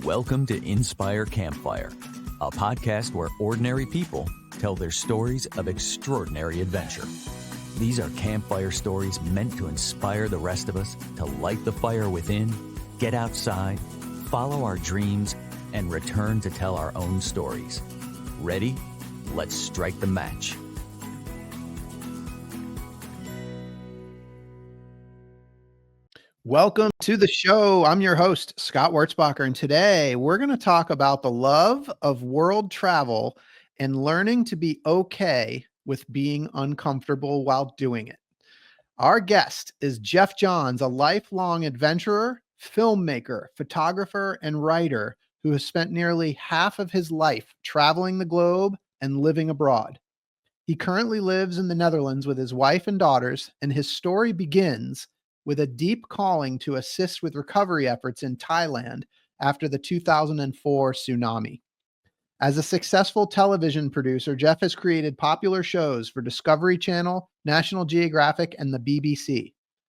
Welcome to Inspire Campfire, a podcast where ordinary people tell their stories of extraordinary adventure. These are campfire stories meant to inspire the rest of us to light the fire within, get outside, follow our dreams, and return to tell our own stories. Ready? Let's strike the match. Welcome to the show. I'm your host, Scott Wurzbacher, and today we're going to talk about the love of world travel and learning to be okay with being uncomfortable while doing it. Our guest is Jeff Johns, a lifelong adventurer, filmmaker, photographer, and writer who has spent nearly half of his life traveling the globe and living abroad. He currently lives in the Netherlands with his wife and daughters, and his story begins with a deep calling to assist with recovery efforts in Thailand after the 2004 tsunami. As a successful television producer, Jeff has created popular shows for Discovery Channel, National Geographic, and the BBC.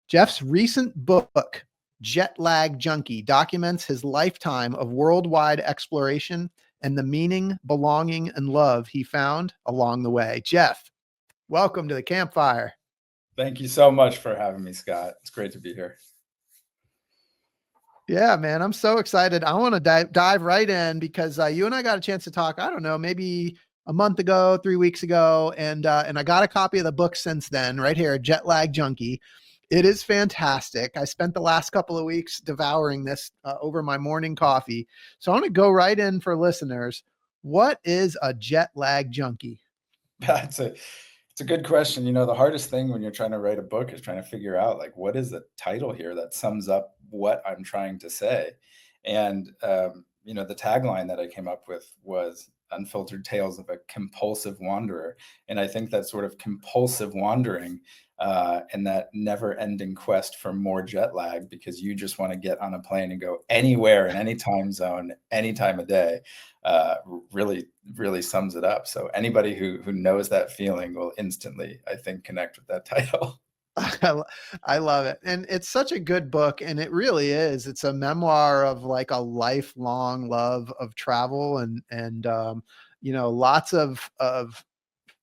Jeff's recent book, Jet Lag Junkie, documents his lifetime of worldwide exploration and the meaning, belonging, and love he found along the way. Jeff, welcome to the campfire. Thank you so much for having me, Scott. It's great to be here. Yeah, man, I'm so excited. I want to dive right in because you and I got a chance to talk, I don't know, maybe a month ago, 3 weeks ago. And I got a copy of the book since then, right here, Jet Lag Junkie. It is fantastic. I spent the last couple of weeks devouring this over my morning coffee. So I want to go right in for listeners. What is a jet lag junkie? It's a good question. You know, the hardest thing when you're trying to write a book is trying to figure out, like, what is the title here that sums up what I'm trying to say? And, the tagline that I came up with was Unfiltered Tales of a Compulsive Wanderer. And I think that sort of compulsive wandering and that never ending quest for more jet lag, because you just want to get on a plane and go anywhere in any time zone, any time of day, really sums it up. So anybody who knows that feeling will instantly, I think, connect with that title. I love it. And it's such a good book. And it really is. It's a memoir of like a lifelong love of travel and lots of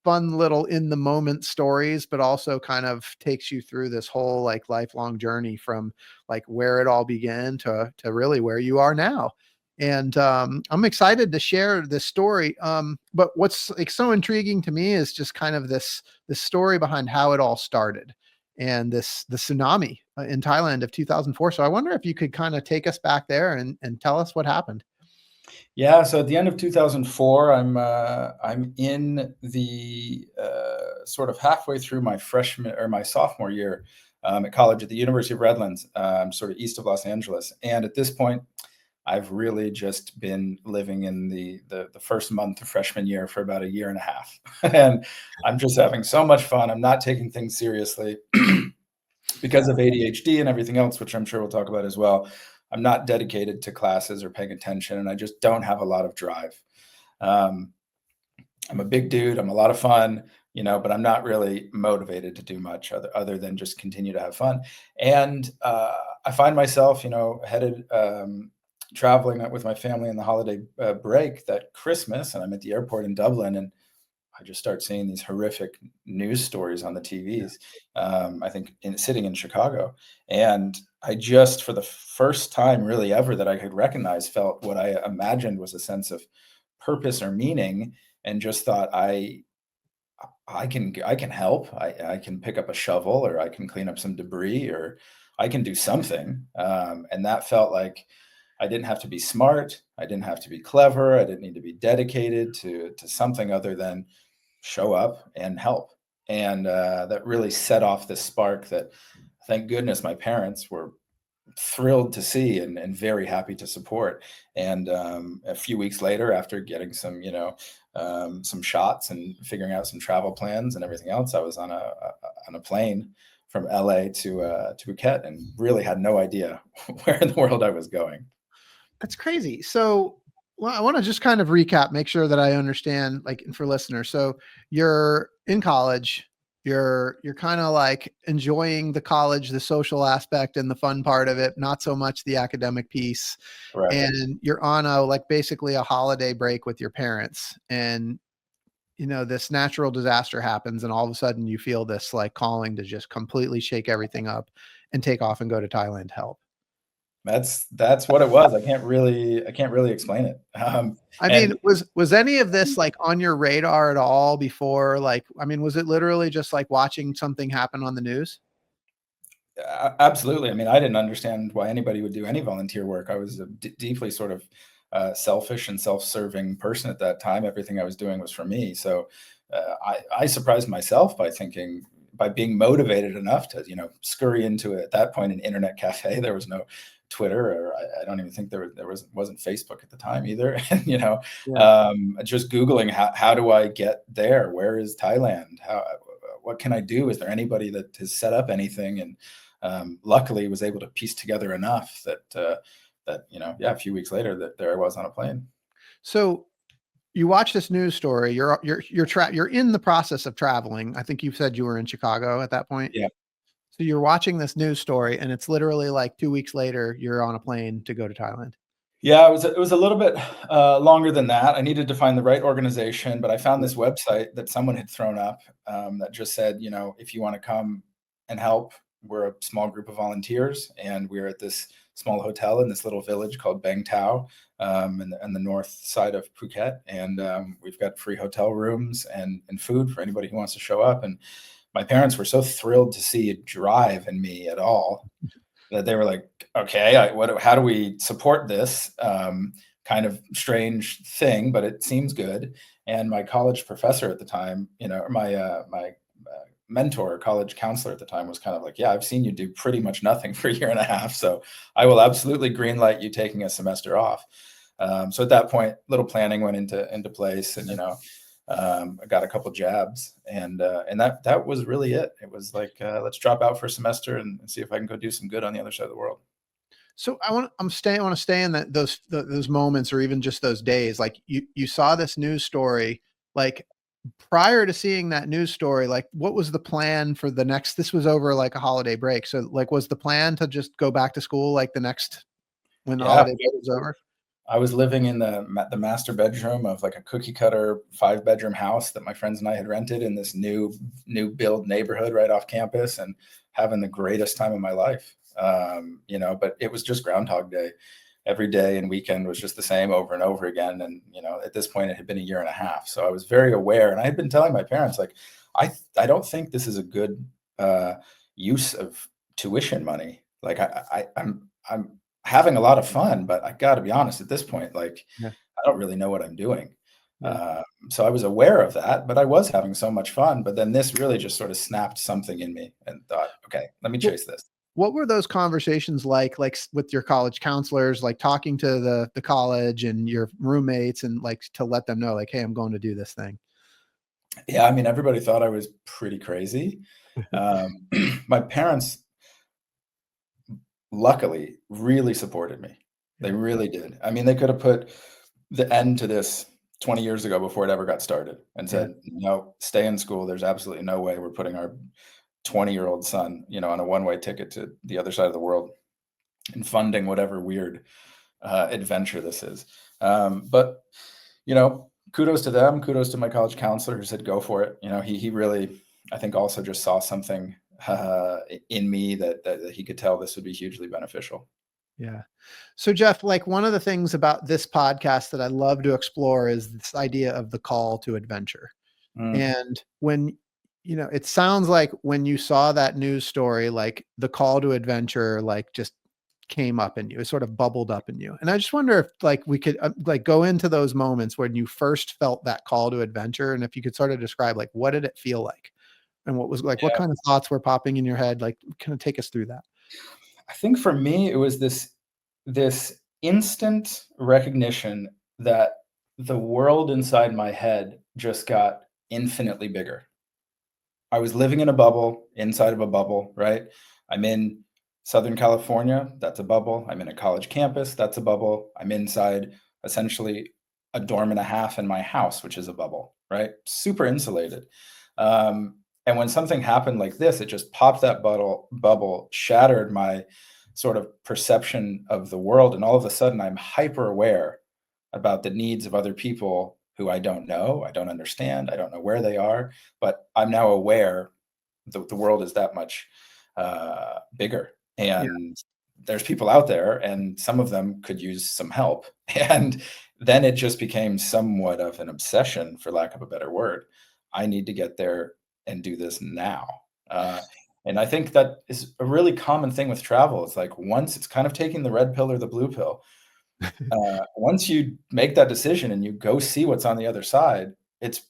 fun little in the moment stories, but also kind of takes you through this whole like lifelong journey from like where it all began to really where you are now. And I'm excited to share this story. But what's like so intriguing to me is just kind of this story behind how it all started, and the tsunami in Thailand of 2004. So I wonder if you could kind of take us back there and tell us what happened. Yeah, so at the end of 2004, I'm in the sort of halfway through my freshman or my sophomore year at college at the University of Redlands, sort of east of Los Angeles. And at this point, I've really just been living in the first month of freshman year for about a year and a half. And I'm just having so much fun. I'm not taking things seriously because of ADHD and everything else, which I'm sure we'll talk about as well. I'm not dedicated to classes or paying attention, and I just don't have a lot of drive. I'm a big dude. I'm a lot of fun, but I'm not really motivated to do much other than just continue to have fun. And I find myself, headed traveling with my family in the holiday break that Christmas, and I'm at the airport in Dublin, and I just start seeing these horrific news stories on the TVs. I think sitting in Chicago, and I just, for the first time really ever that I could recognize, felt what I imagined was a sense of purpose or meaning, and just thought I can help. I can pick up a shovel, or I can clean up some debris, or I can do something. And that felt like I didn't have to be smart. I didn't have to be clever. I didn't need to be dedicated to something other than show up and help. And that really set off this spark that, thank goodness, my parents were thrilled to see and very happy to support. And a few weeks later, after getting some, some shots and figuring out some travel plans and everything else, I was on a plane from LA to Phuket, and really had no idea where in the world I was going. That's crazy. So I want to just kind of recap, make sure that I understand, like for listeners. So you're in college, You're kind of like enjoying the college, the social aspect and the fun part of it, not so much the academic piece. Correct. And you're on a like basically a holiday break with your parents. And this natural disaster happens and all of a sudden you feel this like calling to just completely shake everything up and take off and go to Thailand to help. That's what it was. I can't really explain it. I mean, And was any of this like on your radar at all before? Like, I mean, was it literally just like watching something happen on the news? Absolutely. I mean, I didn't understand why anybody would do any volunteer work. I was a deeply sort of selfish and self-serving person at that time. Everything I was doing was for me. So I surprised myself by being motivated enough to, scurry into it. At that point, an internet cafe. There was no Twitter, or I don't even think wasn't Facebook at the time either. And Yeah. just Googling how do I get there? Where is Thailand? What can I do? Is there anybody that has set up anything? And luckily was able to piece together enough that a few weeks later that there I was on a plane. So you watch this news story. You're in the process of traveling. I think you said you were in Chicago at that point. Yeah. So you're watching this news story, and it's literally like 2 weeks later, you're on a plane to go to Thailand. Yeah, it was a little bit longer than that. I needed to find the right organization, but I found this website that someone had thrown up that just said, if you want to come and help, we're a small group of volunteers, and we're at this small hotel in this little village called Bang Tao, in the north side of Phuket, and we've got free hotel rooms and food for anybody who wants to show up. And my parents were so thrilled to see a drive in me at all that they were like, okay, how do we support this kind of strange thing, but it seems good. And my college professor at the time, my mentor, college counselor at the time, was kind of like, yeah, I've seen you do pretty much nothing for a year and a half, so I will absolutely greenlight you taking a semester off. So at that point, little planning went into place, and I got a couple jabs, and that was really it. It was like, let's drop out for a semester and see if I can go do some good on the other side of the world. So I want to stay in those moments, or even just those days. Like you saw this news story, like prior to seeing that news story, like what was the plan for the next? This was over like a holiday break, so like was the plan to just go back to school like the next when the Yeah, holiday break was over? I was living in the master bedroom of like a cookie cutter 5-bedroom house that my friends and I had rented in this new build neighborhood right off campus, and having the greatest time of my life. But it was just Groundhog Day. Every day and weekend was just the same over and over again. And, at this point it had been a year and a half. So I was very aware, and I had been telling my parents, like, I don't think this is a good use of tuition money. Like I'm having a lot of fun, but I got to be honest at this point, like, Yeah. I don't really know what I'm doing. Yeah. So I was aware of that, but I was having so much fun. But then this really just sort of snapped something in me and thought, okay, let me chase this. What were those conversations like with your college counselors, like talking to the college and your roommates, and like to let them know, like, hey, I'm going to do this thing? Yeah, I mean, everybody thought I was pretty crazy. My parents, luckily, really supported me. They really did. I mean, they could have put the end to this 20 years ago before it ever got started and Yeah. said, no, stay in school. There's absolutely no way we're putting our 20-year-old son, on a one-way ticket to the other side of the world and funding whatever weird adventure this is. But, kudos to them. Kudos to my college counselor who said, go for it. He really, I think, also just saw something in me that he could tell this would be hugely beneficial. Yeah. So Jeff, like one of the things about this podcast that I love to explore is this idea of the call to adventure. Mm. And when, it sounds like when you saw that news story, like the call to adventure, like just came up in you, it sort of bubbled up in you. And I just wonder if like we could like go into those moments when you first felt that call to adventure. And if you could sort of describe, like, what did it feel like? And what was like, what Yeah. kind of thoughts were popping in your head? Like, kind of take us through that. I think for me, it was this instant recognition that the world inside my head just got infinitely bigger. I was living in a bubble inside of a bubble, right? I'm in Southern California, that's a bubble. I'm in a college campus, that's a bubble. I'm inside essentially a dorm and a half in my house, which is a bubble, right? Super insulated. And when something happened like this, it just popped that bubble, shattered my sort of perception of the world. And all of a sudden, I'm hyper aware about the needs of other people who I don't know, I don't understand, I don't know where they are, but I'm now aware the world is that much bigger. Yeah. And there's people out there, and some of them could use some help. And then it just became somewhat of an obsession, for lack of a better word. I need to get there and do this now. And I think that is a really common thing with travel. It's like once it's kind of taking the red pill or the blue pill. Once you make that decision and you go see what's on the other side, it's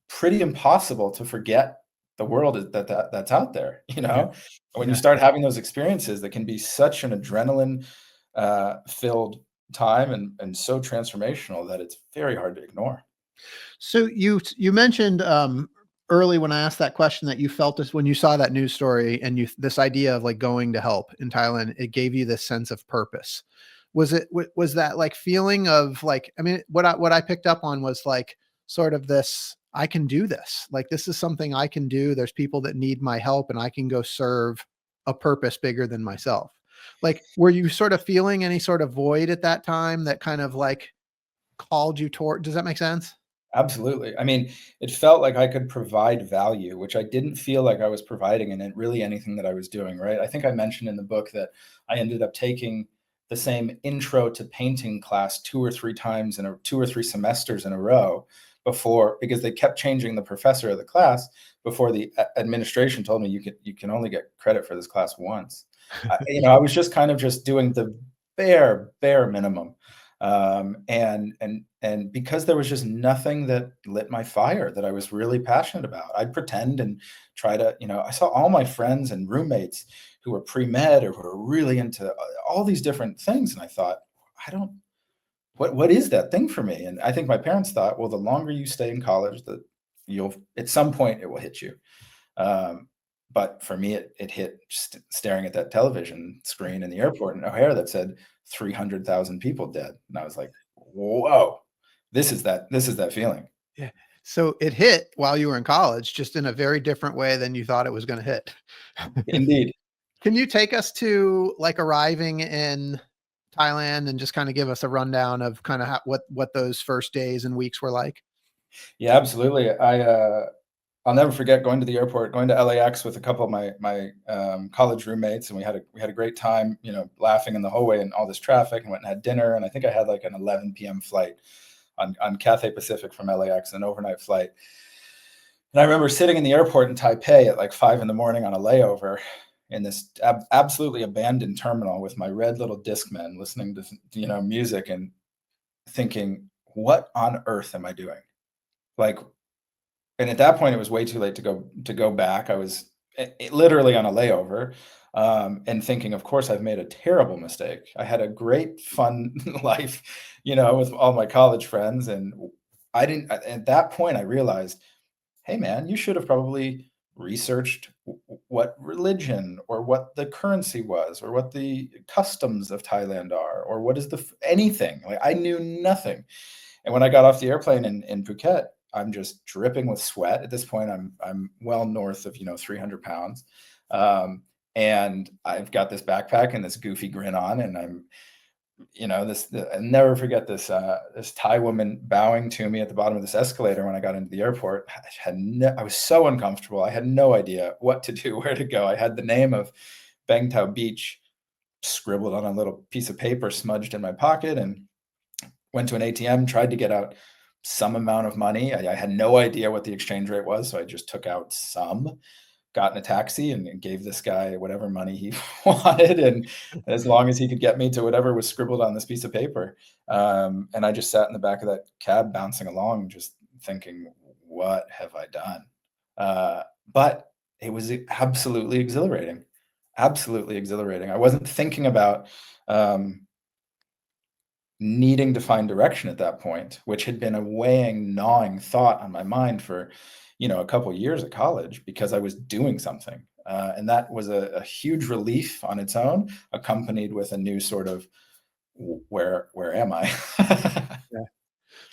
pretty impossible to forget the world that's out there. Yeah. When you Yeah. start having those experiences that can be such an adrenaline filled time and so transformational that it's very hard to ignore. So you mentioned early when I asked that question that you felt this when you saw that news story and this idea of like going to help in Thailand, it gave you this sense of purpose. Was that like feeling of like, I mean, what I picked up on was like sort of this, I can do this. Like this is something I can do. There's people that need my help and I can go serve a purpose bigger than myself. Like, were you sort of feeling any sort of void at that time that kind of like called you toward, does that make sense? Absolutely. I mean, it felt like I could provide value, which I didn't feel like I was providing in it really anything that I was doing, right? I think I mentioned in the book that I ended up taking the same intro to painting class 2 or 3 times in 2 or 3 semesters in a row before, because they kept changing the professor of the class before the administration told me you can only get credit for this class once. I was just kind of just doing the bare minimum. And because there was just nothing that lit my fire that I was really passionate about, I'd pretend and try to, I saw all my friends and roommates who were pre-med or who were really into all these different things. And I thought, I don't, what is that thing for me? And I think my parents thought, well, the longer you stay in college, that you'll, at some point it will hit you. Um, but for me, it hit staring at that television screen in the airport in O'Hare that said 300,000 people dead. And I was like, whoa, this is that feeling. Yeah. So it hit while you were in college, just in a very different way than you thought it was going to hit. Indeed. Can you take us to like arriving in Thailand and just kind of give us a rundown of kind of what those first days and weeks were like? Yeah, absolutely. I'll never forget going to the airport, going to LAX with a couple of my college roommates, and we had a great time, laughing in the hallway and all this traffic, and went and had dinner. And I think I had like an 11 p.m. flight on Cathay Pacific from LAX, an overnight flight. And I remember sitting in the airport in Taipei at like 5 in the morning on a layover in this absolutely abandoned terminal with my red little Discman, listening to music and thinking, what on earth am I doing? Like, and at that point, it was way too late to go back. I was literally on a layover, and thinking, of course, I've made a terrible mistake. I had a great, fun life, with all my college friends, and I didn't. At that point, I realized, hey, man, you should have probably researched what religion or what the currency was or what the customs of Thailand are or what is anything. Like I knew nothing. And when I got off the airplane in Phuket, I'm just dripping with sweat. At this point, I'm well north of 300 pounds, and I've got this backpack and this goofy grin on, and I'm I never forget this Thai woman bowing to me at the bottom of this escalator when I got into the airport. I was so uncomfortable. I had no idea what to do, where to go. I had the name of Bang Tao Beach scribbled on a little piece of paper smudged in my pocket, and went to an ATM, tried to get out some amount of money. I had no idea what the exchange rate was, so I just took out some, got in a taxi, and gave this guy whatever money he wanted, and as long as he could get me to whatever was scribbled on this piece of paper. And I just sat in the back of that cab, bouncing along, just thinking, "What have I done?" But it was absolutely exhilarating. Absolutely exhilarating. I wasn't thinking about needing to find direction at that point, which had been a weighing, gnawing thought on my mind for, a couple of years at college because I was doing something. And that was a huge relief on its own, accompanied with a new sort of where am I?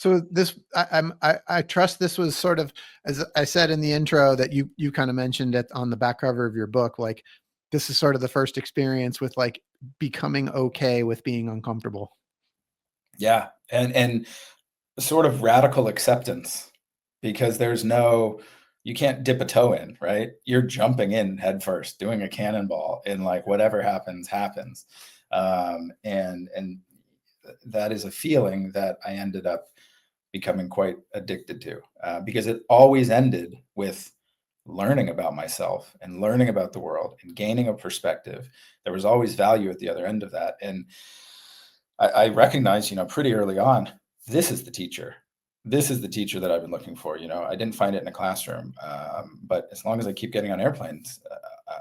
So this, I trust this was sort of, as I said in the intro, that you kind of mentioned it on the back cover of your book. Like, this is sort of the first experience with like becoming okay with being uncomfortable. Yeah, and sort of radical acceptance, because you can't dip a toe in, right? You're jumping in head first, doing a cannonball, and like whatever happens, happens. And that is a feeling that I ended up becoming quite addicted to, because it always ended with learning about myself and learning about the world and gaining a perspective. There was always value at the other end of that. And I recognized, pretty early on, this is the teacher. This is the teacher that I've been looking for. I didn't find it in a classroom, but as long as I keep getting on airplanes,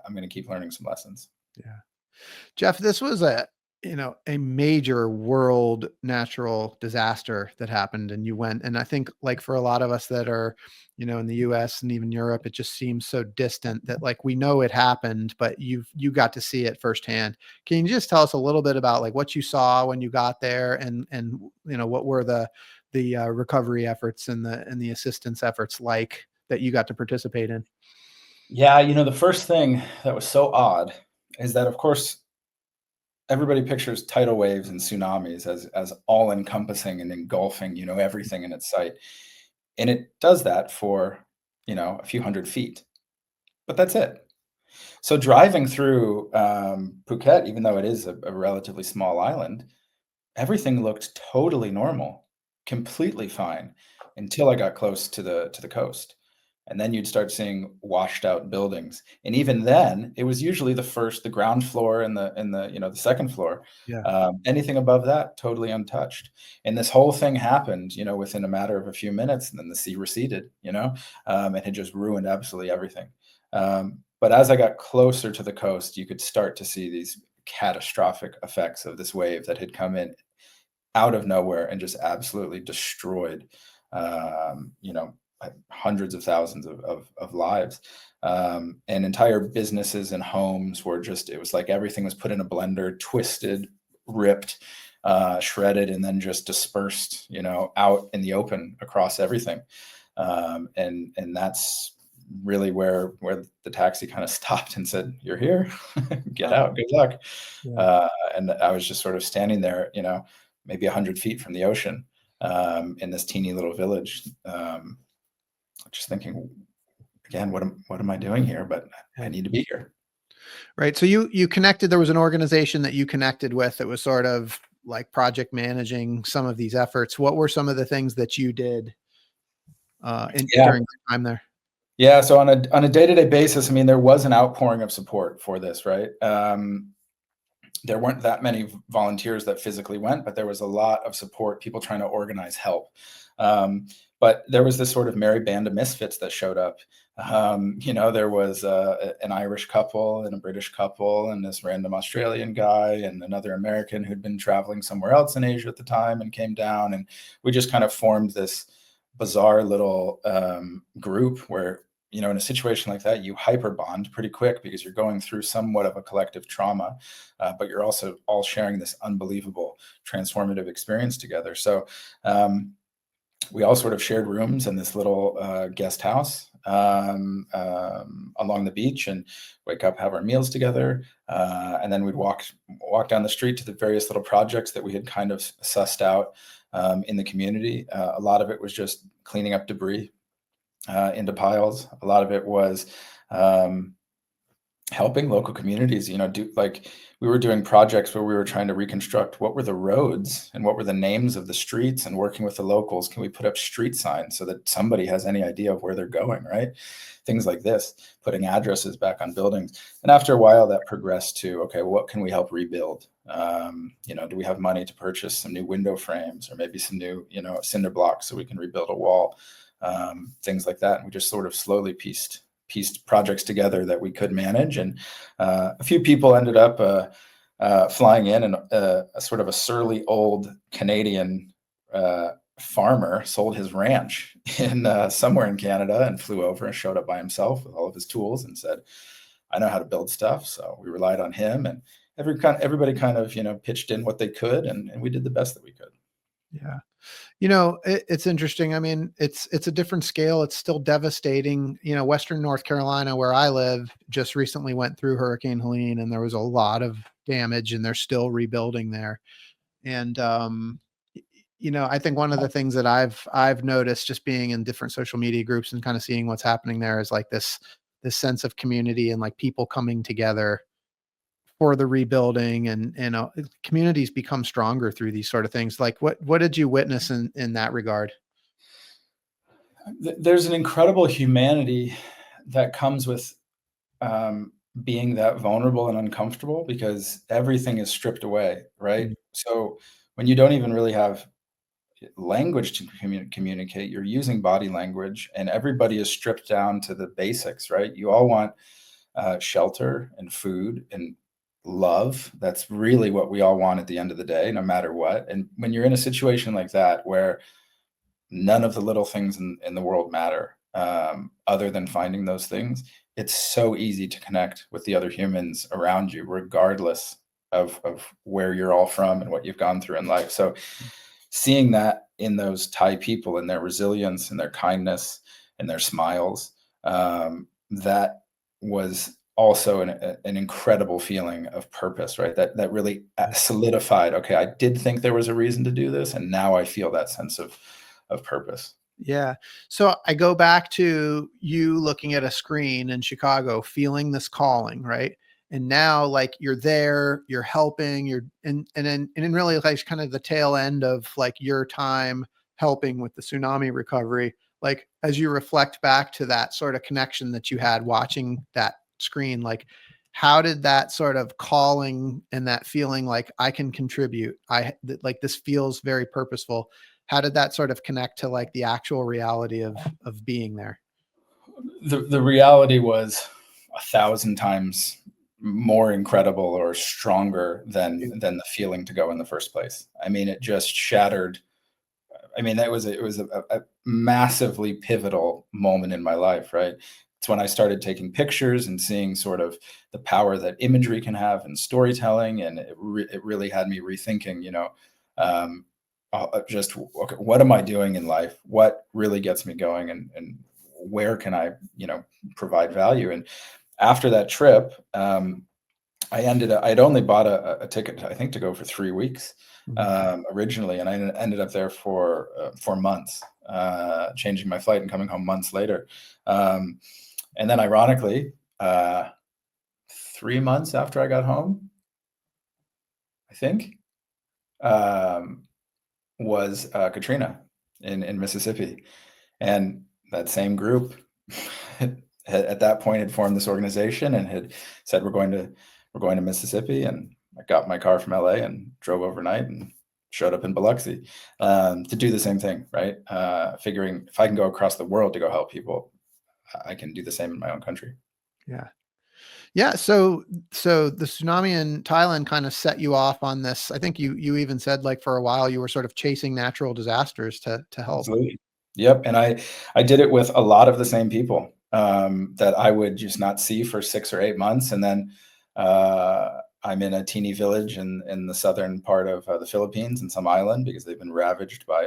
I'm going to keep learning some lessons. Yeah. Jeff, this was a major world natural disaster that happened, and you went, and I think like for a lot of us that are, in the US and even Europe, it just seems so distant that like we know it happened, but you got to see it firsthand. Can you just tell us a little bit about like what you saw when you got there, and what were the recovery efforts and the assistance efforts like that you got to participate in? Yeah, the first thing that was so odd is that, of course, everybody pictures tidal waves and tsunamis as all encompassing and engulfing, everything in its sight. And it does that for, a few hundred feet, but that's it. So driving through Phuket, even though it is a relatively small island, everything looked totally normal, completely fine, until I got close to the coast. And then you'd start seeing washed out buildings. And even then, it was usually the ground floor and the second floor. Yeah. Anything above that, totally untouched. And this whole thing happened, within a matter of a few minutes, and then the sea receded, and had just ruined absolutely everything. But as I got closer to the coast, you could start to see these catastrophic effects of this wave that had come in out of nowhere and just absolutely destroyed, hundreds of thousands of lives. And entire businesses and homes were it was like everything was put in a blender, twisted, ripped, shredded, and then just dispersed, out in the open across everything. And that's really where the taxi kind of stopped and said, "You're here, get out, good luck." Yeah. And I was just sort of standing there, maybe 100 feet from the ocean, in this teeny little village, just thinking, again, what am I doing here? But I need to be here. Right. So you connected, there was an organization that you connected with that was sort of like project managing some of these efforts. What were some of the things that you did Yeah. during your time there? Yeah. So on a day-to-day basis, I mean, there was an outpouring of support for this, right? There weren't that many volunteers that physically went, but there was a lot of support, people trying to organize help. But there was this sort of merry band of misfits that showed up. There was an Irish couple and a British couple and this random Australian guy and another American who'd been traveling somewhere else in Asia at the time and came down. And we just kind of formed this bizarre little group where, in a situation like that, you hyper bond pretty quick because you're going through somewhat of a collective trauma, but you're also all sharing this unbelievable transformative experience together. So we all sort of shared rooms in this little guest house along the beach, and wake up, have our meals together, and then we'd walk down the street to the various little projects that we had kind of sussed out in the community. A lot of it was just cleaning up debris into piles. A lot of it was helping local communities, we were doing projects where we were trying to reconstruct what were the roads and what were the names of the streets, and working with the locals. Can we put up street signs so that somebody has any idea of where they're going, right? Things like this, putting addresses back on buildings. And after a while that progressed to, okay, what can we help rebuild? Do we have money to purchase some new window frames, or maybe some new, cinder blocks so we can rebuild a wall? Things like that. And we just sort of slowly pieced projects together that we could manage. And a few people ended up flying in, and a sort of a surly old Canadian farmer sold his ranch in somewhere in Canada and flew over and showed up by himself with all of his tools and said, "I know how to build stuff." So we relied on him, and everybody kind of, pitched in what they could, and we did the best that we could. Yeah. It's interesting. I mean, it's a different scale. It's still devastating. Western North Carolina, where I live, just recently went through Hurricane Helene, and there was a lot of damage, and they're still rebuilding there. And I think one of the things that I've noticed just being in different social media groups and kind of seeing what's happening there is like this sense of community and like people coming together for the rebuilding, and communities become stronger through these sort of things. Like what did you witness in that regard? There's an incredible humanity that comes with being that vulnerable and uncomfortable because everything is stripped away, right? Mm. So when you don't even really have language to communicate, you're using body language, and everybody is stripped down to the basics, right? You all want shelter and food and love. That's really what we all want at the end of the day, no matter what. And when you're in a situation like that, where none of the little things in the world matter, other than finding those things, it's so easy to connect with the other humans around you, regardless of where you're all from and what you've gone through in life. So seeing that in those Thai people and their resilience and their kindness and their smiles, that was also an incredible feeling of purpose, right? That really solidified. Okay, I did think there was a reason to do this, and now I feel that sense of purpose. Yeah. So I go back to you looking at a screen in Chicago, feeling this calling, right? And now like you're there, you're helping, and then really like kind of the tail end of like your time helping with the tsunami recovery. Like as you reflect back to that sort of connection that you had watching that screen, like how did that sort of calling and that feeling like I can contribute, like this feels very purposeful, how did that sort of connect to like the actual reality of being there? The reality was 1,000 times more incredible or stronger than the feeling to go in the first place. I mean, it just shattered. I mean, it was a massively pivotal moment in my life, right? It's when I started taking pictures and seeing sort of the power that imagery can have in storytelling, and it really had me rethinking, um, just okay, what am I doing in life? What really gets me going, and where can I, provide value? And after that trip, I'd only bought a ticket, I think, to go for 3 weeks Mhm. originally, and I ended up there for 4 months, changing my flight and coming home months later. Um, and then, ironically, 3 months after I got home, I think, um, was Katrina in Mississippi, and that same group at that point had formed this organization and had said we're going to Mississippi, and I got my car from LA and drove overnight and showed up in Biloxi to do the same thing, right? Figuring if I can go across the world to go help people, I can do the same in my own country. Yeah. Yeah. So the tsunami in Thailand kind of set you off on this. I think you even said like for a while you were sort of chasing natural disasters to help. Absolutely. Yep, and I did it with a lot of the same people, that I would just not see for 6 or 8 months, and then, I'm in a teeny village in the southern part of, the Philippines in some island because they've been ravaged by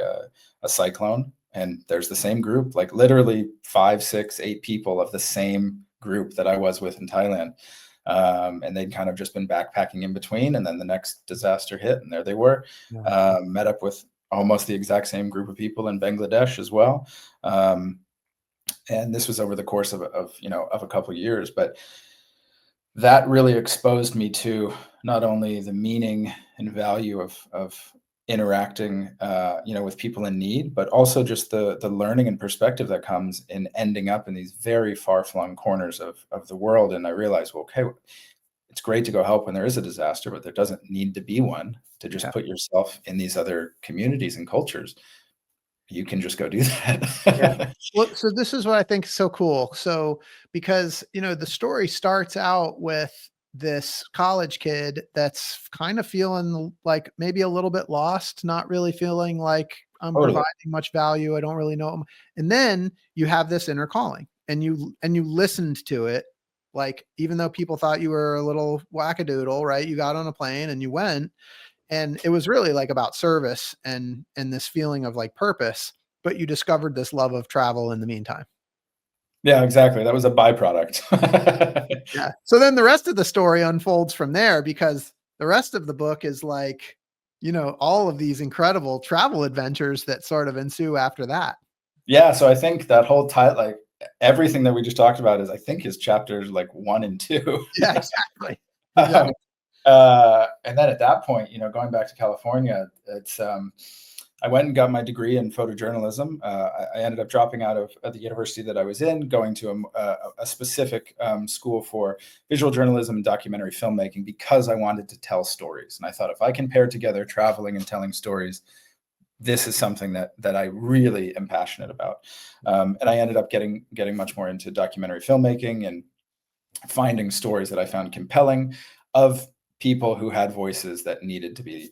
a cyclone, and there's the same group, like, literally 5, 6, 8 people of the same group that I was with in Thailand, and they'd kind of just been backpacking in between, and then the next disaster hit, and there they were, Yeah. met up with almost the exact same group of people in Bangladesh as well. Um, and this was over the course of a couple of years, but that really exposed me to not only the meaning and value of interacting, with people in need, but also just the learning and perspective that comes in ending up in these very far flung corners of the world. And I realized, well, okay, it's great to go help when there is a disaster, but there doesn't need to be one to just Yeah. put yourself in these other communities and cultures. You can just go do Yeah. that. Well, so this is what I think is so cool. So, because, the story starts out with this college kid that's kind of feeling like maybe a little bit lost, not really feeling like I'm Totally. providing much value. I don't really know him. And then you have this inner calling and you listened to it. Like, even though people thought you were a little wackadoodle, right? You got on a plane and you went, And it was really like about service and this feeling of like purpose, but you discovered this love of travel in the meantime. Yeah, exactly. That was a byproduct. Yeah. So then the rest of the story unfolds from there, because the rest of the book is like, all of these incredible travel adventures that sort of ensue after that. Yeah, so I think that whole like everything that we just talked about is chapters like 1 and 2. Yeah, exactly. Um, Exactly. and then at that point, going back to California, it's I went and got my degree in photojournalism. I ended up dropping out of the university that I was in, going to a specific school for visual journalism and documentary filmmaking, because I wanted to tell stories. And I thought, if I can pair together traveling and telling stories, this is something that I really am passionate about. And I ended up getting much more into documentary filmmaking and finding stories that I found compelling of people who had voices that needed to be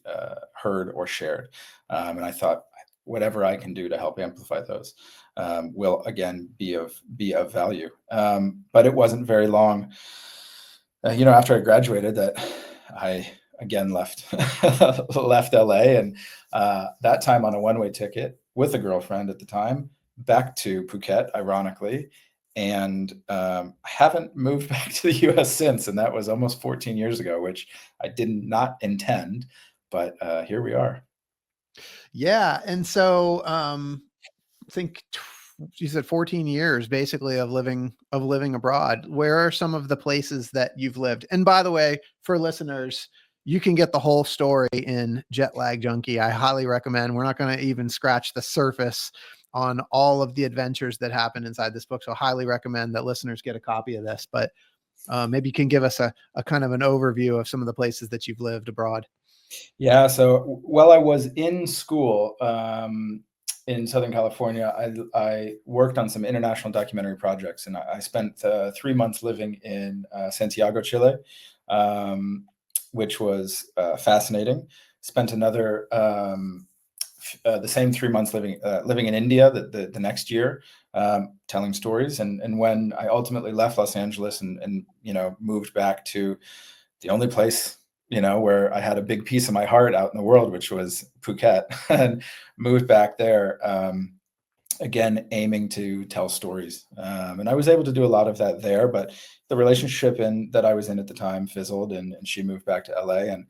heard or shared. And I thought, whatever I can do to help amplify those will again be of value. But it wasn't very long, after I graduated, that I again left LA, and that time on a one-way ticket with a girlfriend at the time, back to Phuket, ironically. And I haven't moved back to the US since, and that was almost 14 years ago, which I did not intend, but here we are. Yeah. And so I think you said 14 years basically of living abroad. Where are some of the places that you've lived? And by the way, for listeners, you can get the whole story in Jet Lag Junkie. I highly recommend. We're not going to even scratch the surface on all of the adventures that happen inside this book. So highly recommend that listeners get a copy of this, but maybe you can give us a kind of an overview of some of the places that you've lived abroad. Yeah, so while I was in school in Southern California, I worked on some international documentary projects, and I spent 3 months living in Santiago, Chile, which was fascinating. Spent another the same 3 months living in India the next year, telling stories. And when I ultimately left Los Angeles and moved back to the only place where I had a big piece of my heart out in the world, which was Phuket, and moved back there, again, aiming to tell stories. And I was able to do a lot of that there, but the relationship that I was in at the time fizzled, and she moved back to LA, and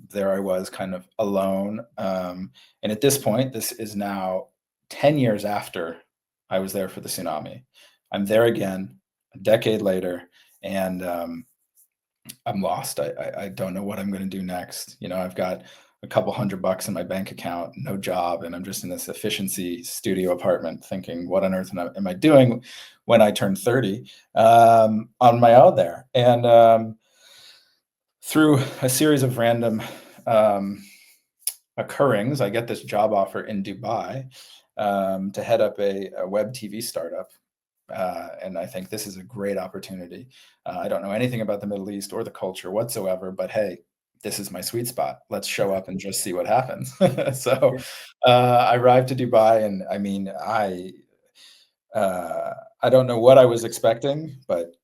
there I was kind of alone. And at this point, this is now 10 years after I was there for the tsunami. I'm there again a decade later, and I'm lost. I don't know what I'm going to do next. I've got a couple $100 in my bank account, no job, and I'm just in this efficiency studio apartment thinking, what on earth am I doing when I turn 30 on my own there? And through a series of random occurrings, I get this job offer in Dubai to head up a web TV startup. And I think this is a great opportunity. I don't know anything about the Middle East or the culture whatsoever, but hey, this is my sweet spot. Let's show up and just see what happens. So I arrived to Dubai, and I mean, I don't know what I was expecting, but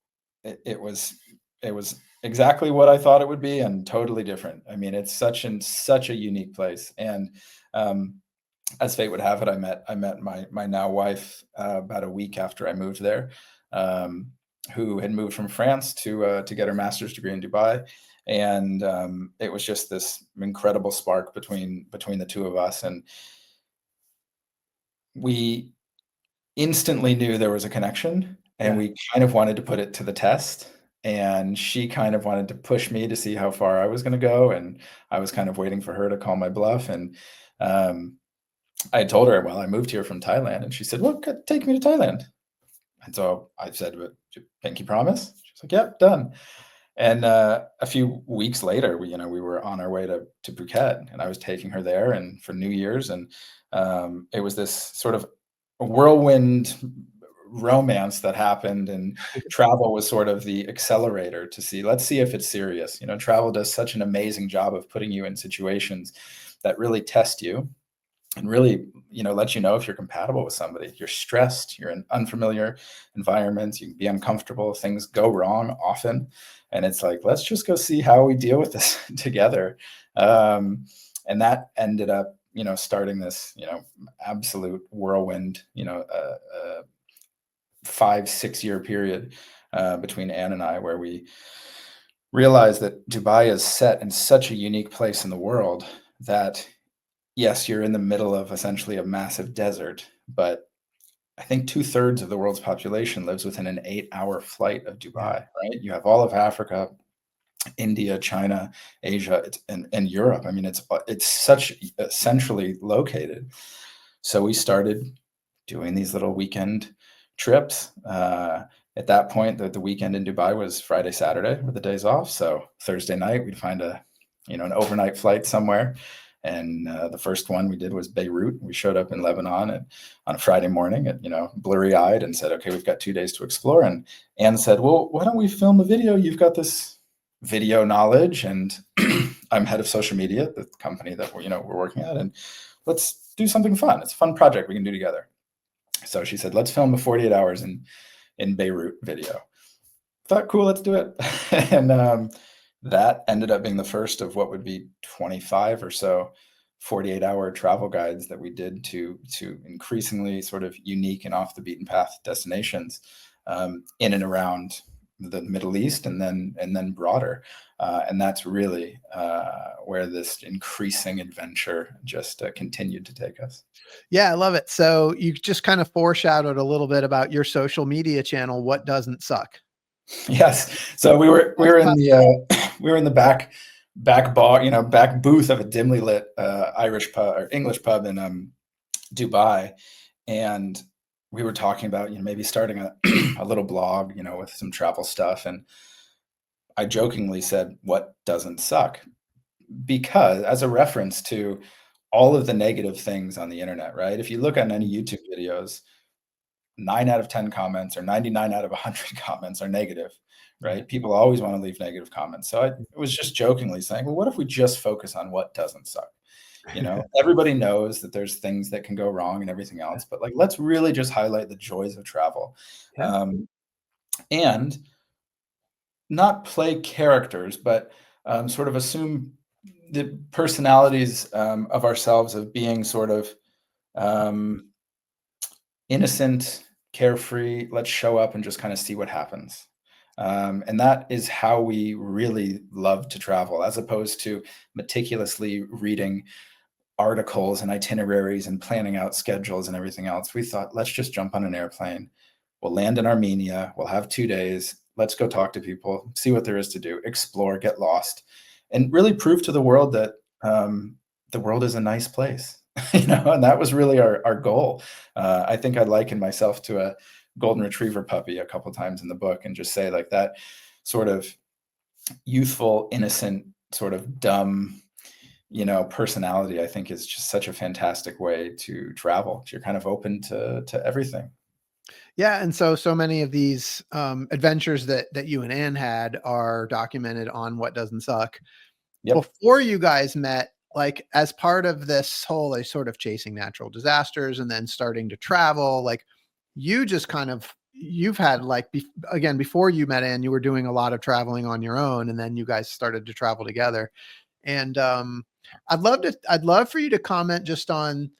it was exactly what I thought it would be, and totally different. I mean, it's such a unique place. And as fate would have it, I met my now wife about a week after I moved there, who had moved from France to get her master's degree in Dubai, and it was just this incredible spark between the two of us, and we instantly knew there was a connection, and Yeah. we kind of wanted to put it to the test. And she kind of wanted to push me to see how far I was going to go, and I was kind of waiting for her to call my bluff. And I told her, well, I moved here from Thailand, and she said, well, take me to Thailand. And so I said, but pinky promise? She's like, yep, done. And a few weeks later, we were on our way to Phuket, and I was taking her there and for New Year's. And it was this sort of whirlwind romance that happened, and travel was sort of the accelerator to see, let's see if it's serious. Travel does such an amazing job of putting you in situations that really test you and really let you know if you're compatible with somebody. You're stressed, you're in unfamiliar environments, you can be uncomfortable, things go wrong often. And it's like, let's just go see how we deal with this together. And that ended up, starting this, absolute whirlwind, 5-6 year period between Anne and I, where we realized that Dubai is set in such a unique place in the world that, yes, you're in the middle of essentially a massive desert, but I think 2/3 of the world's population lives within an 8-hour flight of Dubai, right? You have all of Africa, India, China, Asia, and Europe. I mean, it's such centrally located. So we started doing these little weekend trips. At that point, the weekend in Dubai was Friday, Saturday with the days off. So Thursday night, we'd find an overnight flight somewhere. And the first one we did was Beirut. We showed up in Lebanon on a Friday morning at, blurry eyed, and said, okay, we've got 2 days to explore. And Anne said, well, why don't we film a video? You've got this video knowledge, and I'm head of social media, the company that we're working at, and let's do something fun. It's a fun project we can do together. So she said, let's film a 48 hours in Beirut video. Thought, cool, let's do it. And that ended up being the first of what would be 25 or so 48-hour travel guides that we did to increasingly sort of unique and off the beaten path destinations in and around the Middle East, and then broader. And that's really where this increasing adventure just continued to take us. Yeah, I love it. So you just kind of foreshadowed a little bit about your social media channel, What Doesn't Suck. Yes. So we were in the back bar, back booth of a dimly lit Irish pub or English pub in Dubai, and we were talking about maybe starting a little blog, with some travel stuff, and I jokingly said, "What doesn't suck?" Because as a reference to all of the negative things on the internet, right? If you look at any YouTube videos, 9 out of 10 comments or 99 out of 100 comments are negative, right? People always want to leave negative comments. So I was just jokingly saying, well, what if we just focus on what doesn't suck? Everybody knows that there's things that can go wrong and everything else, but let's really just highlight the joys of travel. And not play characters, but sort of assume the personalities of ourselves of being sort of innocent, carefree. Let's show up and just kind of see what happens. And that is how we really love to travel, as opposed to meticulously reading articles and itineraries and planning out schedules and everything else. We thought, let's just jump on an airplane. We'll land in Armenia. We'll have 2 days. Let's go talk to people, see what there is to do, explore, get lost, and really prove to the world that the world is a nice place. And that was really our goal. I think I liken myself to a golden retriever puppy a couple times in the book, and just say that sort of youthful, innocent, sort of dumb, personality, I think is just such a fantastic way to travel. You're kind of open to everything. Yeah. And so many of these adventures that you and Anne had are documented on What Doesn't Suck. Yep. Before you guys met, as part of this whole sort of chasing natural disasters and then starting to travel, you just you've had again, before you met Anne, you were doing a lot of traveling on your own, and then you guys started to travel together. And I'd love for you to comment just on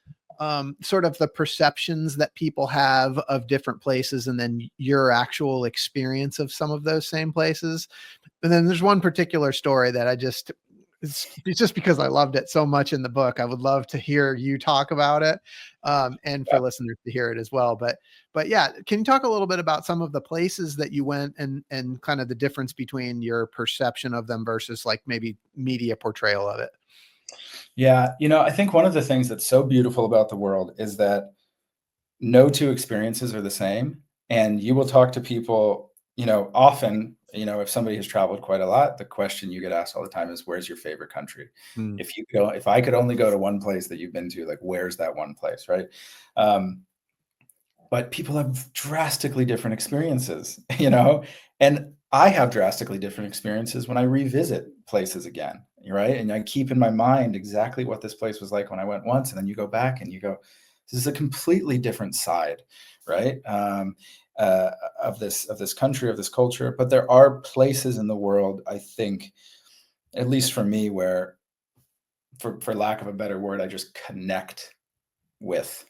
sort of the perceptions that people have of different places, and then your actual experience of some of those same places. And then there's one particular story that it's just because I loved it so much in the book. I would love to hear you talk about it, and for listeners to hear it as well. But yeah, can you talk a little bit about some of the places that you went, and kind of the difference between your perception of them versus maybe media portrayal of it? Yeah. I think one of the things that's so beautiful about the world is that no two experiences are the same. And you will talk to people, often, if somebody has traveled quite a lot, the question you get asked all the time is, where's your favorite country? If I could only go to one place that you've been to, where's that one place? Right. But people have drastically different experiences, and I have drastically different experiences when I revisit places again. Right. And I keep in my mind exactly what this place was like when I went once. And then you go back and you go, This is a completely different side, right? Of this country, of this culture. But there are places in the world, I think, at least for me, where, for lack of a better word, I just connect with.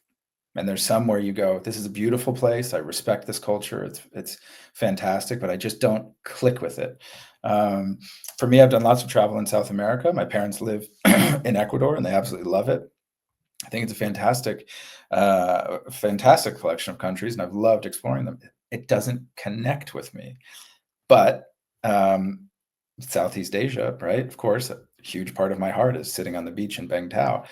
And there's some where you go, this is a beautiful place. I respect this culture. It's fantastic, but I just don't click with it. For me, I've done lots of travel in South America. My parents live in Ecuador, and they absolutely love it. I think it's a fantastic collection of countries, and I've loved exploring them. It doesn't connect with me. But Southeast Asia, right? Of course, a huge part of my heart is sitting on the beach in Bangtao,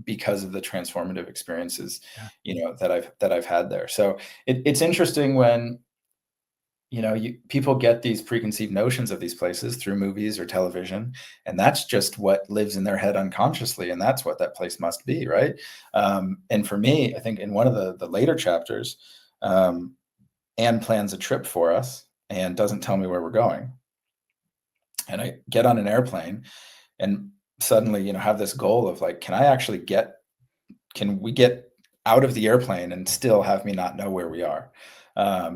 because of the transformative experiences, that I've had there. So it's interesting when, people get these preconceived notions of these places through movies or television, and that's just what lives in their head unconsciously, and that's what that place must be, right? And for me, I think in one of the later chapters, Anne plans a trip for us and doesn't tell me where we're going. And I get on an airplane and suddenly, have this goal of like, can we get out of the airplane and still have me not know where we are?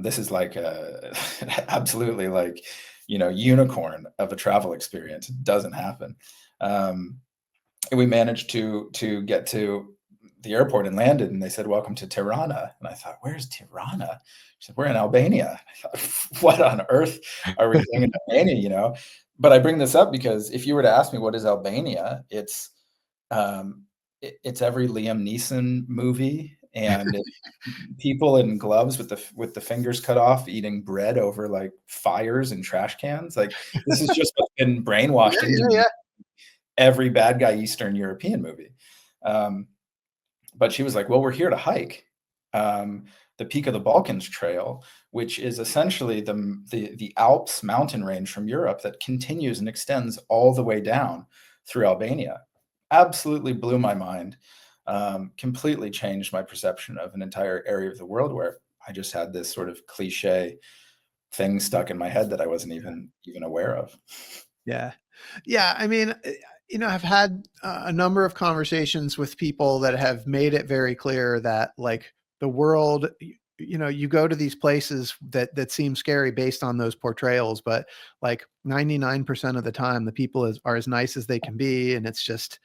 This is like absolutely like, unicorn of a travel experience. It doesn't happen. And we managed to get to the airport and landed, and they said, "Welcome to Tirana." And I thought, "Where's Tirana?" She said, "We're in Albania." I thought, what on earth are we doing in Albania? But I bring this up because if you were to ask me what is Albania, it's every Liam Neeson movie, and people in gloves with the fingers cut off, eating bread over like fires and trash cans. Like, this is just what's been brainwashed into every bad guy Eastern European movie. But she was like, "Well, we're here to hike the Peak of the Balkans Trail, which is essentially the Alps mountain range from Europe that continues and extends all the way down through Albania." Absolutely blew my mind. Completely changed my perception of an entire area of the world where I just had this sort of cliche thing stuck in my head that I wasn't even aware of. Yeah. Yeah. I mean, I've had a number of conversations with people that have made it very clear that like the world, you go to these places that seem scary based on those portrayals, but like 99% of the time, the people are as nice as they can be. And it's just,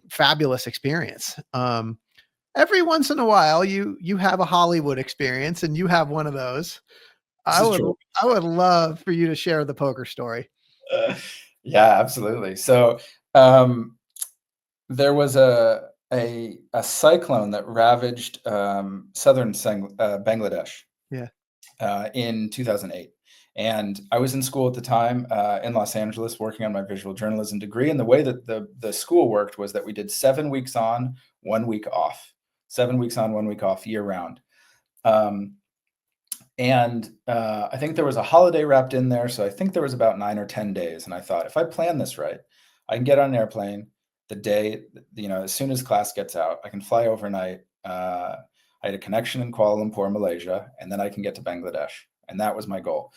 fabulous experience. Every once in a while, you have a Hollywood experience, and you have one of those. I would love for you to share the poker story. Yeah, absolutely. So there was a cyclone that ravaged southern Bangladesh in 2008. And I was in school at the time in Los Angeles working on my visual journalism degree. And the way that the school worked was that we did 7 weeks on, 1 week off, 7 weeks on, 1 week off, year round. And I think there was a holiday wrapped in there. So I think there was about 9 or 10 days. And I thought, if I plan this right, I can get on an airplane the day, as soon as class gets out, I can fly overnight. I had a connection in Kuala Lumpur, Malaysia, and then I can get to Bangladesh. And that was my goal.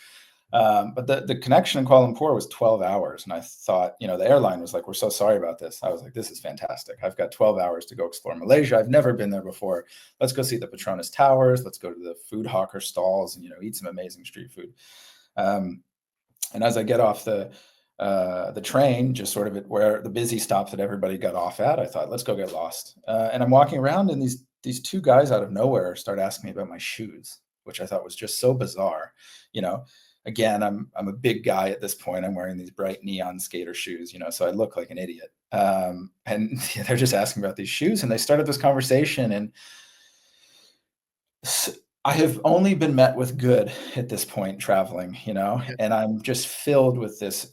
But the connection in Kuala Lumpur was 12 hours. And I thought, the airline was like, "We're so sorry about this." I was like, "This is fantastic. I've got 12 hours to go explore Malaysia. I've never been there before. Let's go see the Petronas Towers. Let's go to the food hawker stalls and, eat some amazing street food." And as I get off the train, just sort of at where the busy stop that everybody got off at, I thought, let's go get lost. And I'm walking around, and these two guys out of nowhere start asking me about my shoes, which I thought was just so bizarre. Again, I'm a big guy at this point. I'm wearing these bright neon skater shoes, so I look like an idiot. And they're just asking about these shoes, and they started this conversation. And I have only been met with good at this point traveling, and I'm just filled with this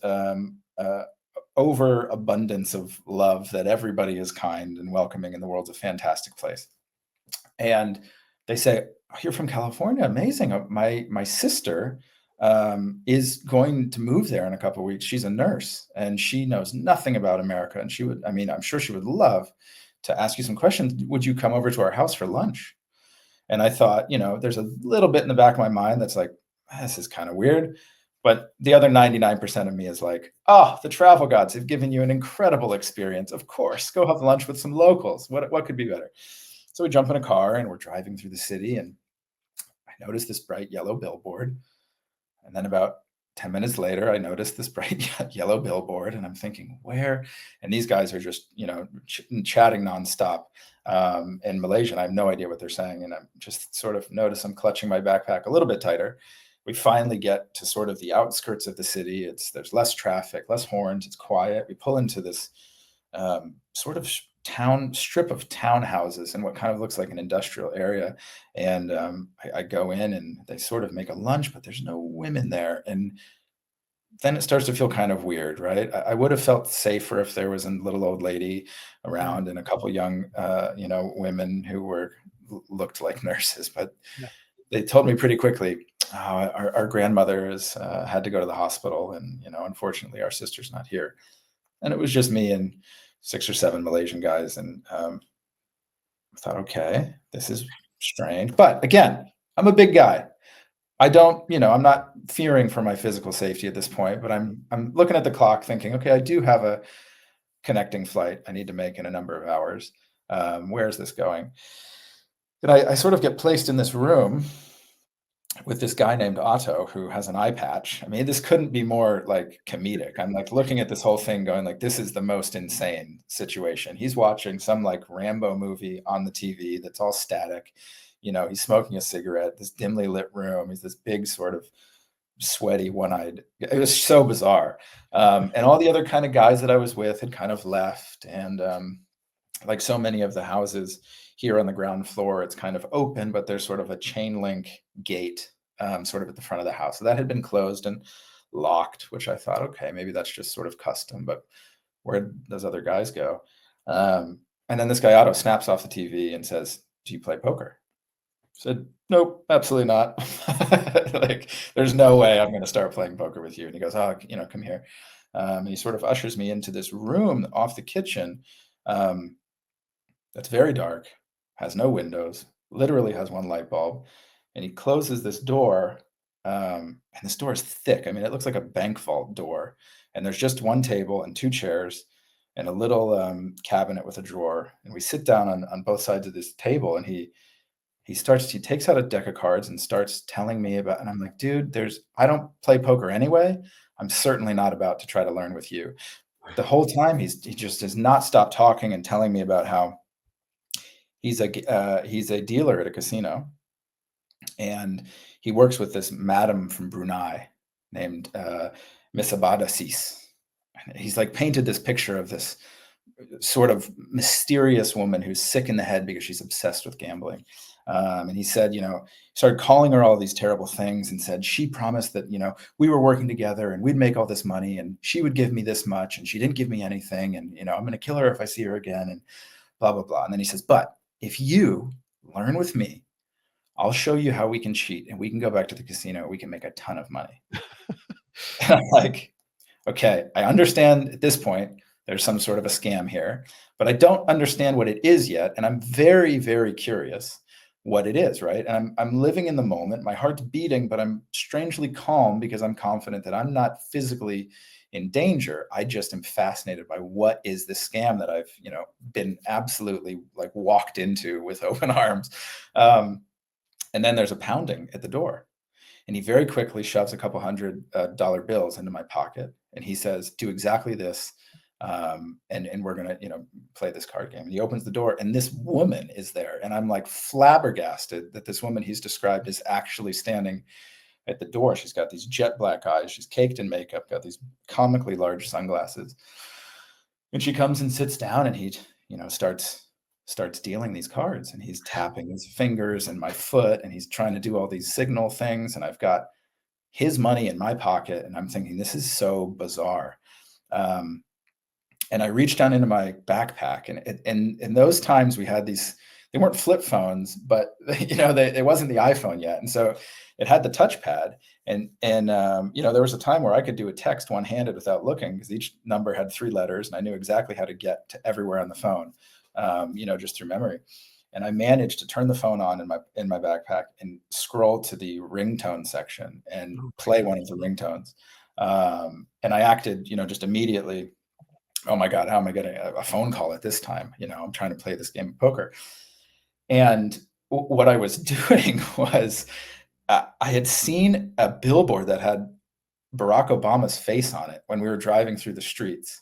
overabundance of love that everybody is kind and welcoming, and the world's a fantastic place. And they say, "Oh, you're from California? Amazing. My sister is going to move there in a couple of weeks. She's a nurse, and she knows nothing about America. And I'm sure she would love to ask you some questions. Would you come over to our house for lunch?" And I thought, there's a little bit in the back of my mind that's like, this is kind of weird. But the other 99% of me is like, "Oh, the travel gods have given you an incredible experience. Of course, go have lunch with some locals. What could be better?" So we jump in a car and we're driving through the city, and I noticed this bright yellow billboard. And then about 10 minutes later, I noticed this bright yellow billboard, and I'm thinking, where? And these guys are just, chatting nonstop in Malaysian. I have no idea what they're saying. And I'm just sort of notice I'm clutching my backpack a little bit tighter. We finally get to sort of the outskirts of the city. There's less traffic, less horns. It's quiet. We pull into this sort of town strip of townhouses in what kind of looks like an industrial area. And I go in, and they sort of make a lunch, but there's no women there. And then it starts to feel kind of weird, right? I would have felt safer if there was a little old lady around and a couple young, women who looked like nurses. But Yeah. they told me pretty quickly, "Oh, our grandmother has had to go to the hospital, and unfortunately, our sister's not here." And it was just me and 6 or 7 Malaysian guys, and I thought, okay, this is strange. But again, I'm a big guy. I don't, I'm not fearing for my physical safety at this point, but I'm looking at the clock thinking, okay, I do have a connecting flight I need to make in a number of hours. Where is this going? And I sort of get placed in this room with this guy named Otto, who has an eye patch. I mean, this couldn't be more like comedic. I'm like looking at this whole thing going like, this is the most insane situation. He's watching some like Rambo movie on the TV that's all static. He's smoking a cigarette, this dimly lit room. He's this big sort of sweaty, one-eyed. It was so bizarre. And all the other kind of guys that I was with had kind of left. And like so many of the houses here on the ground floor, it's kind of open, but there's sort of a chain link gate sort of at the front of the house. So that had been closed and locked, which I thought, okay, maybe that's just sort of custom, but where'd those other guys go? And then this guy Otto snaps off the TV and says, "Do you play poker?" I said, "Nope, absolutely not." Like, there's no way I'm going to start playing poker with you. And he goes, "Oh, come here." And he sort of ushers me into this room off the kitchen that's very dark, has no windows, literally has one light bulb. And he closes this door, and this door is thick. I mean, it looks like a bank vault door. And there's just one table and 2 chairs and a little cabinet with a drawer. And we sit down on both sides of this table, and he takes out a deck of cards and starts telling me about, and I'm like, dude, I don't play poker anyway. I'm certainly not about to try to learn with you. The whole time he just does not stop talking and telling me about how he's a dealer at a casino, and he works with this madam from Brunei named Miss Abada Sis. He's like painted this picture of this sort of mysterious woman who's sick in the head because she's obsessed with gambling. And he said, started calling her all these terrible things and said, she promised that, we were working together and we'd make all this money and she would give me this much and she didn't give me anything. And, I'm going to kill her if I see her again and blah, blah, blah. And then he says, but if you learn with me, I'll show you how we can cheat and we can go back to the casino. We can make a ton of money. And I'm like, okay, I understand at this point, there's some sort of a scam here, but I don't understand what it is yet. And I'm very, very curious what it is, right? And I'm living in the moment. My heart's beating, but I'm strangely calm because I'm confident that I'm not physically in danger. I just am fascinated by what is this scam that I've, been absolutely like walked into with open arms. And then there's a pounding at the door. And he very quickly shoves a couple $100 bills into my pocket. And he says, do exactly this. And we're going to, play this card game. And he opens the door and this woman is there. And I'm like flabbergasted that this woman he's described is actually standing at the door. She's got these jet black eyes. She's caked in makeup, got these comically large sunglasses. And she comes and sits down and he, starts dealing these cards and he's tapping his fingers and my foot and he's trying to do all these signal things. And I've got his money in my pocket and I'm thinking, this is so bizarre. And I reached down into my backpack and in those times we had these, they weren't flip phones, but it wasn't the iPhone yet. And so it had the touchpad and there was a time where I could do a text one-handed without looking because each number had 3 letters and I knew exactly how to get to everywhere on the phone, just through memory. And I managed to turn the phone on in my backpack and scroll to the ringtone section and play one of the ringtones. And I acted, just immediately, oh my God, how am I getting a phone call at this time? I'm trying to play this game of poker. And what I was doing was I had seen a billboard that had Barack Obama's face on it when we were driving through the streets.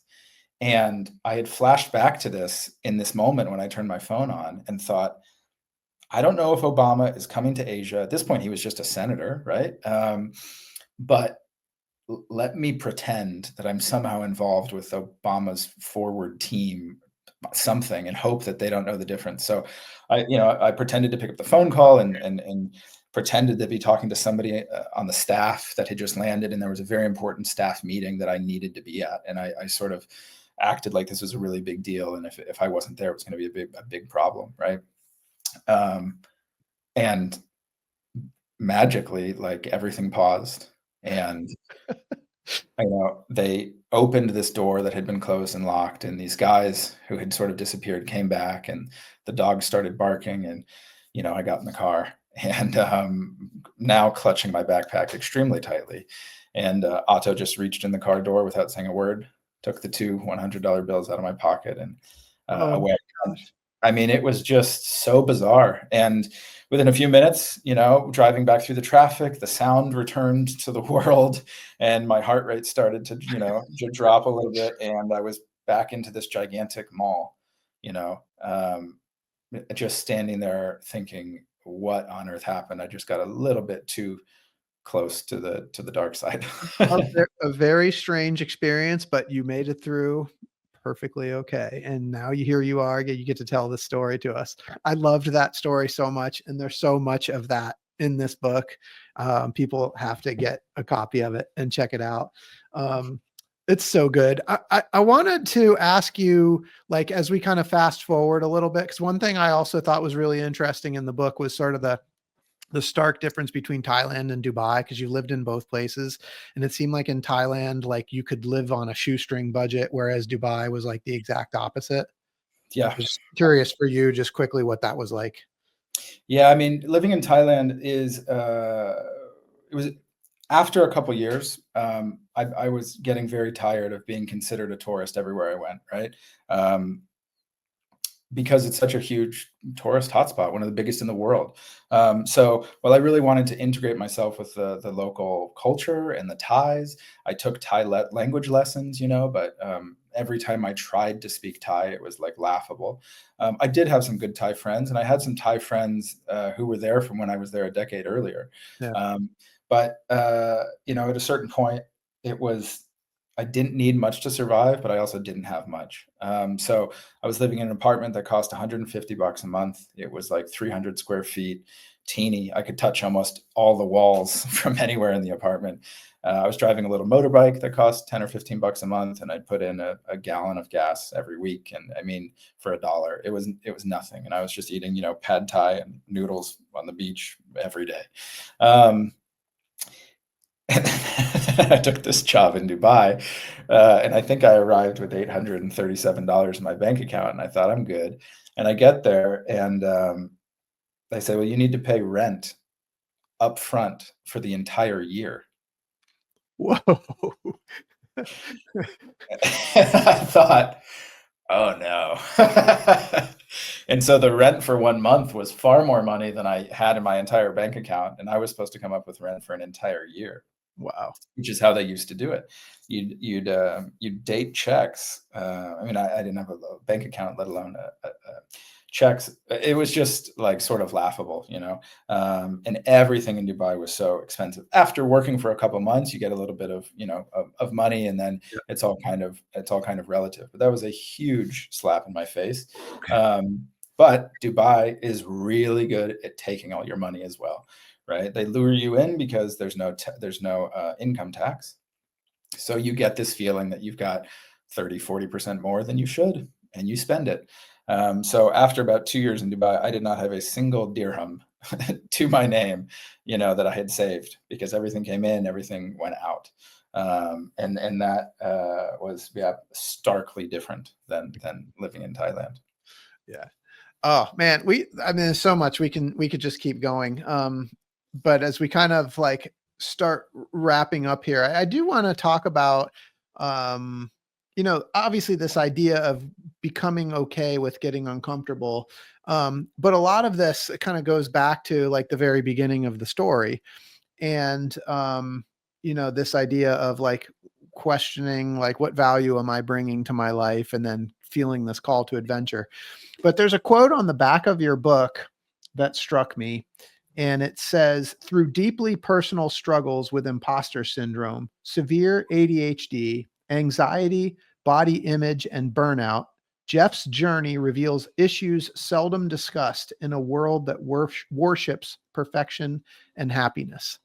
And I had flashed back to this in this moment when I turned my phone on and thought, I don't know if Obama is coming to Asia. At this point, he was just a senator, right? But let me pretend that I'm somehow involved with Obama's forward team, something, and hope that they don't know the difference. So I pretended to pick up the phone call and pretended to be talking to somebody on the staff that had just landed, and there was a very important staff meeting that I needed to be at, and I sort of acted like this was a really big deal, and if I wasn't there, it was going to be a big problem, right? And magically, like, everything paused, and they opened this door that had been closed and locked, and these guys who had sort of disappeared came back, and the dogs started barking, and I got in the car, and now clutching my backpack extremely tightly, and Otto just reached in the car door without saying a word, took the two $100 bills out of my pocket, and away I went. I mean, it was just so bizarre. And within a few minutes, driving back through the traffic, the sound returned to the world, and my heart rate started to, drop a little bit, and I was back into this gigantic mall, just standing there thinking, what on earth happened? I just got a little bit too close to the dark side. A very strange experience, but you made it through perfectly okay. And now here you are, you get to tell the story to us. I loved that story so much. And there's so much of that in this book. People have to get a copy of it and check it out. It's so good. I wanted to ask you, like, as we kind of fast forward a little bit, because one thing I also thought was really interesting in the book was sort of the stark difference between Thailand and Dubai, because you lived in both places. And it seemed like in Thailand, like, you could live on a shoestring budget, whereas Dubai was like the exact opposite. Yeah. Just curious for you, just quickly, what that was like. Yeah. I mean, living in Thailand it was after a couple years, I was getting very tired of being considered a tourist everywhere I went, right? Because it's such a huge tourist hotspot, one of the biggest in the world. So while I really wanted to integrate myself with the local culture and the Thais, I took Thai language lessons, but every time I tried to speak Thai, it was like laughable. I did have some good Thai friends, and I had some Thai friends who were there from when I was there a decade earlier. Yeah. But at a certain point, I didn't need much to survive, but I also didn't have much. So I was living in an apartment that cost $150 a month. It was like 300 square feet, teeny. I could touch almost all the walls from anywhere in the apartment. I was driving a little motorbike that cost 10 or 15 bucks a month, and I'd put in a gallon of gas every week. And I mean, for $1, it was nothing. And I was just eating, pad thai and noodles on the beach every day. And I took this job in Dubai, and I think I arrived with $837 in my bank account, and I thought, I'm good. And I get there, and they say, well, you need to pay rent up front for the entire year. Whoa. I thought, oh no. And so the rent for 1 month was far more money than I had in my entire bank account, and I was supposed to come up with rent for an entire year. Wow. Which is how they used to do it. You'd date checks. I mean, I didn't have a bank account, let alone checks. It was just like sort of laughable, and everything in Dubai was so expensive. After working for a couple months, you get a little bit of, of money, and then it's all kind of relative. But that was a huge slap in my face. But Dubai is really good at taking all your money as well. Right? They lure you in because there's no income tax. So you get this feeling that you've got 30-40% more than you should, and you spend it. So after about 2 years in Dubai, I did not have a single dirham to my name, that I had saved, because everything came in, everything went out. And that was starkly different than living in Thailand. Yeah. Oh man, there's so much we could just keep going. But as we kind of like start wrapping up here, I do want to talk about, obviously this idea of becoming okay with getting uncomfortable. But a lot of this kind of goes back to like the very beginning of the story. And, this idea of like questioning, like, what value am I bringing to my life? And then feeling this call to adventure. But there's a quote on the back of your book that struck me. And it says, through deeply personal struggles with imposter syndrome, severe ADHD, anxiety, body image, and burnout, Jeff's journey reveals issues seldom discussed in a world that worships perfection and happiness.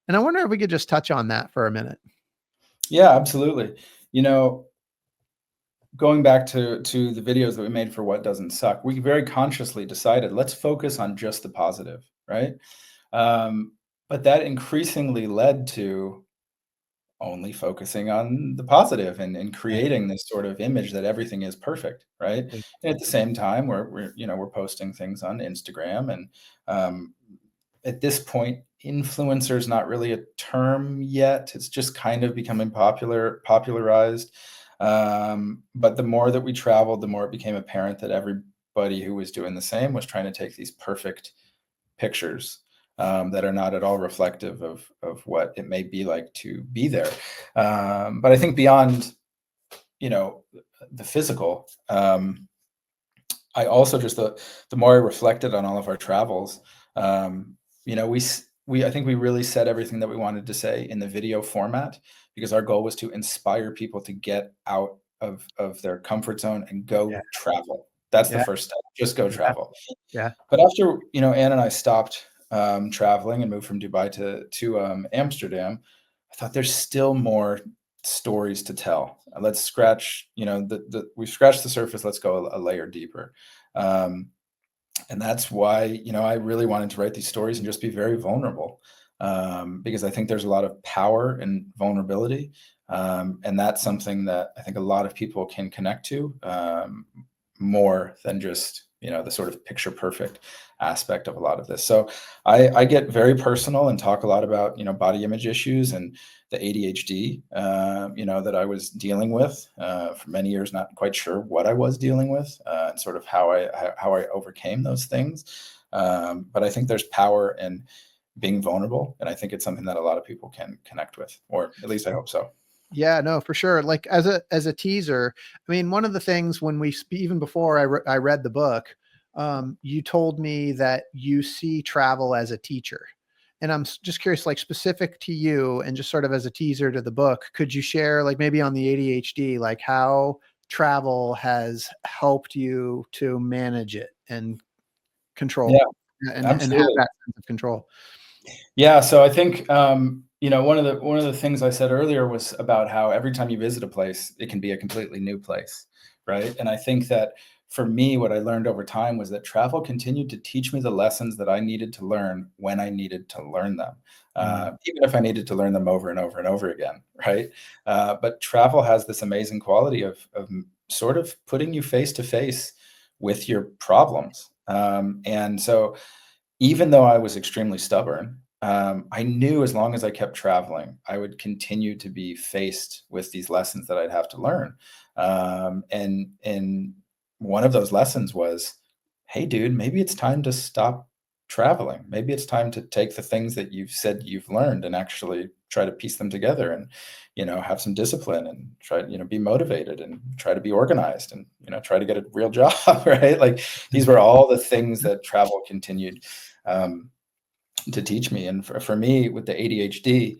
And I wonder if we could just touch on that for a minute. Yeah, absolutely. Going back to the videos that we made for What Doesn't Suck, we very consciously decided, let's focus on just the positive, right? But that increasingly led to only focusing on the positive and creating this sort of image that everything is perfect, right? Yeah. And at the same time, we're posting things on Instagram, and at this point, influencer is not really a term yet. It's just kind of becoming popularized. But the more that we traveled, the more it became apparent that everybody who was doing the same was trying to take these perfect pictures that are not at all reflective of what it may be like to be there. But I think beyond, the physical, I also just the more I reflected on all of our travels, I think we really said everything that we wanted to say in the video format, because our goal was to inspire people to get out of their comfort zone and go travel. That's the Yeah. first step. Just go travel. Yeah. But after, Anne and I stopped traveling and moved from Dubai to Amsterdam, I thought there's still more stories to tell. Let's scratch, we've scratched the surface. Let's go a layer deeper. And that's why, I really wanted to write these stories and just be very vulnerable, because I think there's a lot of power in vulnerability. And that's something that I think a lot of people can connect to, more than just, the sort of picture perfect aspect of a lot of this. So I get very personal and talk a lot about, body image issues and the ADHD, that I was dealing with for many years, not quite sure what I was dealing with, and sort of how I overcame those things. But I think there's power in being vulnerable, and I think it's something that a lot of people can connect with, or at least I hope so. Yeah, no, for sure. Like as a teaser, I mean, one of the things when even before I read the book, you told me that you see travel as a teacher. And I'm just curious, like specific to you and just sort of as a teaser to the book, could you share like maybe on the ADHD, like how travel has helped you to manage it and control and have Absolutely. that sense of control? Yeah, so I think one of the things I said earlier was about how every time you visit a place, it can be a completely new place, right? And I think that for me, what I learned over time was that travel continued to teach me the lessons that I needed to learn when I needed to learn them, even if I needed to learn them over and over and over again, right? But travel has this amazing quality of sort of putting you face to face with your problems, and so even though I was extremely stubborn, I knew as long as I kept traveling, I would continue to be faced with these lessons that I'd have to learn. And one of those lessons was, hey, dude, maybe it's time to stop traveling. Maybe it's time to take the things that you've said you've learned and actually try to piece them together and, have some discipline and try, be motivated and try to be organized and, try to get a real job, right? Like these were all the things that travel continued to teach me. And for me with the ADHD,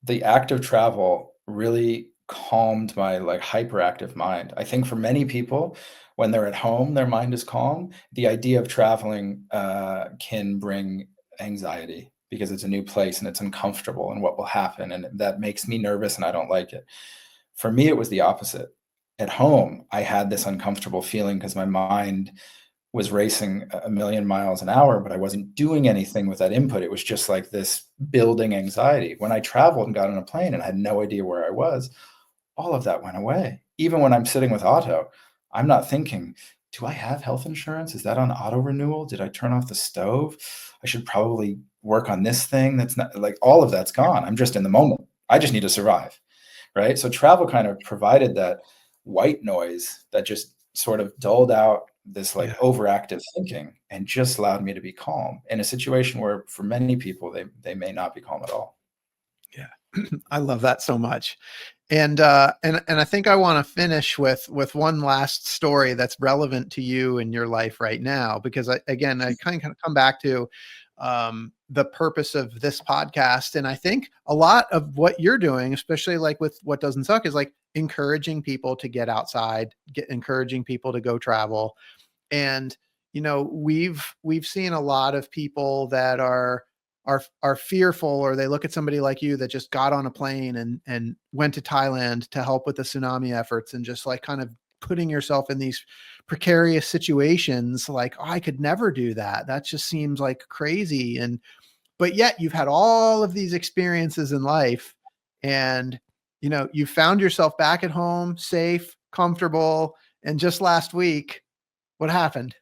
the act of travel really calmed my like hyperactive mind. I think for many people, when they're at home, their mind is calm. The idea of traveling can bring anxiety because it's a new place and it's uncomfortable and what will happen. And that makes me nervous and I don't like it. For me, it was the opposite. At home, I had this uncomfortable feeling because my mind was racing a million miles an hour, but I wasn't doing anything with that input. It was just like this building anxiety. When I traveled and got on a plane and had no idea where I was, all of that went away. Even when I'm sitting with Otto, I'm not thinking, do I have health insurance? Is that on auto renewal? Did I turn off the stove? I should probably work on this thing. That's not like all of that's gone. I'm just in the moment. I just need to survive. Right. So travel kind of provided that white noise that just sort of dulled out this like Yeah. overactive thinking, and just allowed me to be calm in a situation where for many people they may not be calm at all. Yeah. I love that so much. And I think I want to finish with one last story that's relevant to you in your life right now, because I kind of come back to the purpose of this podcast. And I think a lot of what you're doing, especially like with What Doesn't Suck, is like encouraging people to get outside, encouraging people to go travel. And we've seen a lot of people that are fearful, or they look at somebody like you that just got on a plane and went to Thailand to help with the tsunami efforts, and just like kind of putting yourself in these precarious situations, like, oh, I could never do that. That just seems like crazy. And but yet you've had all of these experiences in life, and you found yourself back at home, safe, comfortable. And just last week, what happened?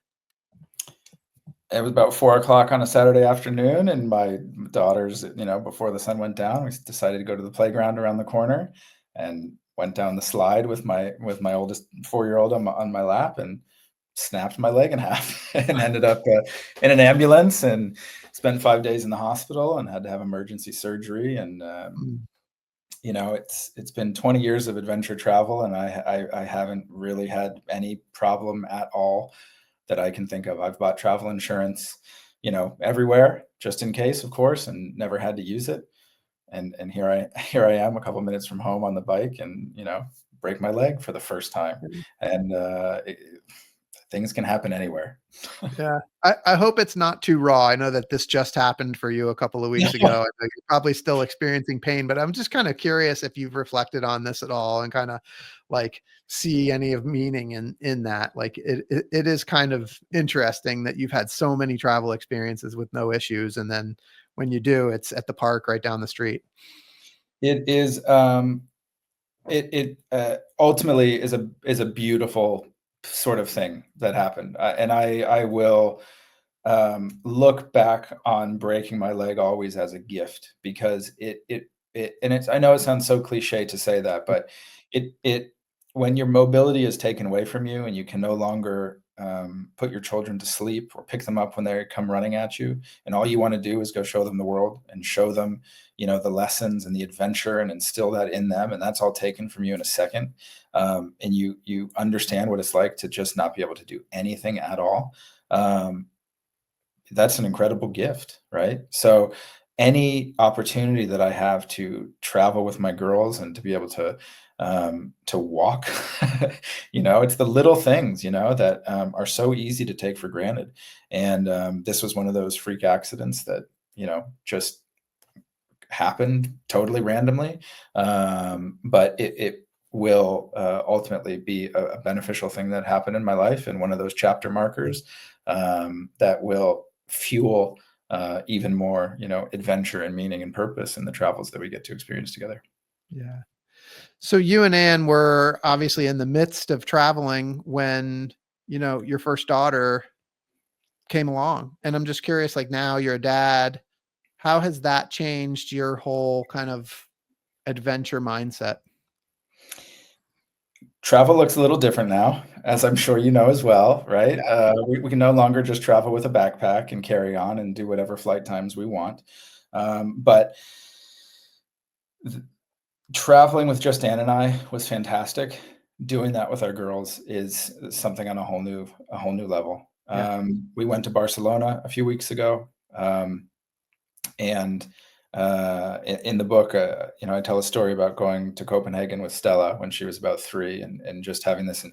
It was about 4 o'clock on a Saturday afternoon, and my daughters, before the sun went down, we decided to go to the playground around the corner, and went down the slide with my oldest 4-year-old on my lap, and snapped my leg in half, and ended up in an ambulance, and spent 5 days in the hospital, and had to have emergency surgery. And Mm. it's been 20 years of adventure travel, and I haven't really had any problem at all that I can think of. I've bought travel insurance, everywhere, just in case, of course, and never had to use it. And here I am, a couple minutes from home on the bike, and break my leg for the first time. And things can happen anywhere. Yeah. I hope it's not too raw. I know that this just happened for you a couple of weeks ago. I know you're probably still experiencing pain, but I'm just kind of curious if you've reflected on this at all, and kind of like see any of meaning in that. Like it is kind of interesting that you've had so many travel experiences with no issues, and then when you do, it's at the park right down the street. It is it ultimately is a beautiful sort of thing that happened. And I will look back on breaking my leg always as a gift, because and it's, I know it sounds so cliche to say that, but it when your mobility is taken away from you, and you can no longer put your children to sleep or pick them up when they come running at you, and all you want to do is go show them the world, and show them the lessons and the adventure, and instill that in them, and that's all taken from you in a second. And you understand what it's like to just not be able to do anything at all. That's an incredible gift, right? So any opportunity that I have to travel with my girls, and to be able to walk, it's the little things, that are so easy to take for granted. And this was one of those freak accidents that just happened totally randomly. But it will ultimately be a beneficial thing that happened in my life, and one of those chapter markers that will fuel even more, adventure and meaning and purpose in the travels that we get to experience together. Yeah. So you and Anne were obviously in the midst of traveling when, your first daughter came along. And I'm just curious, like, now you're a dad, how has that changed your whole kind of adventure mindset? Travel looks a little different now, as I'm sure you know as well, right? We can no longer just travel with a backpack and carry on and do whatever flight times we want. But traveling with just Ann and I was fantastic. Doing that with our girls is something on a whole new level. Yeah. We went to Barcelona a few weeks ago, and in the book, I tell a story about going to Copenhagen with Stella when she was about 3, and just having this,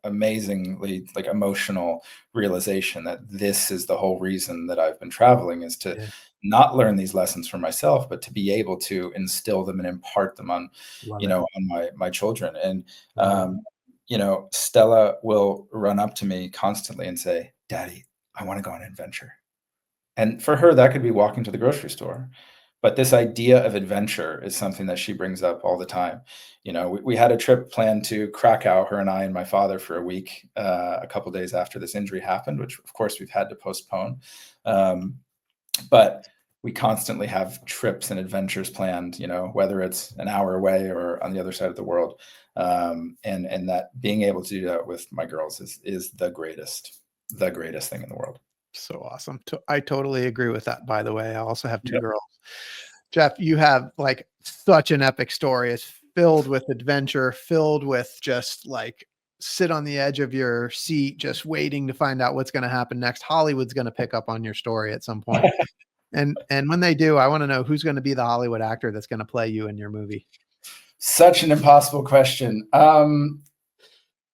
amazingly like emotional realization that this is the whole reason that I've been traveling, is to Yeah. not learn these lessons for myself, but to be able to instill them and impart them on, Love it. on my children. And Love it. Stella will run up to me constantly and say, "Daddy, I want to go on an adventure." And for her, that could be walking to the grocery store. But this idea of adventure is something that she brings up all the time. We had a trip planned to Krakow, her and I and my father, for a week, a couple days after this injury happened, which of course we've had to postpone. But we constantly have trips and adventures planned, whether it's an hour away or on the other side of the world. And that being able to do that with my girls is the greatest thing in the world. So awesome. I totally agree with that, by the way. I also have 2 Yep. girls. Jeff, you have like such an epic story. It's filled with adventure, filled with just like sit on the edge of your seat, just waiting to find out what's going to happen next. Hollywood's going to pick up on your story at some point. And when they do, I want to know who's going to be the Hollywood actor that's going to play you in your movie. Such an impossible question. I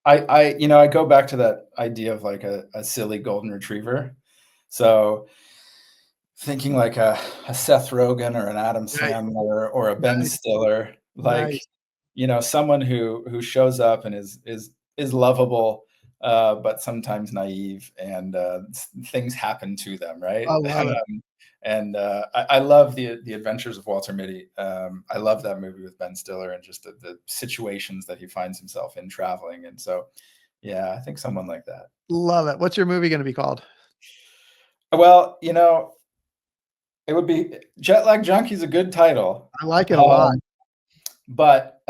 go back to that idea of like a silly golden retriever. So thinking like a Seth Rogen or an Adam Sandler or a Ben Stiller, like, someone who shows up and is lovable, but sometimes naive, and things happen to them, right? I love it. And I love the Adventures of Walter Mitty. I love that movie with Ben Stiller and just the situations that he finds himself in traveling. And so, yeah, I think someone like that. Love it. What's your movie going to be called? Well, it would be Jet Lag Junkie is a good title. I like it a lot. But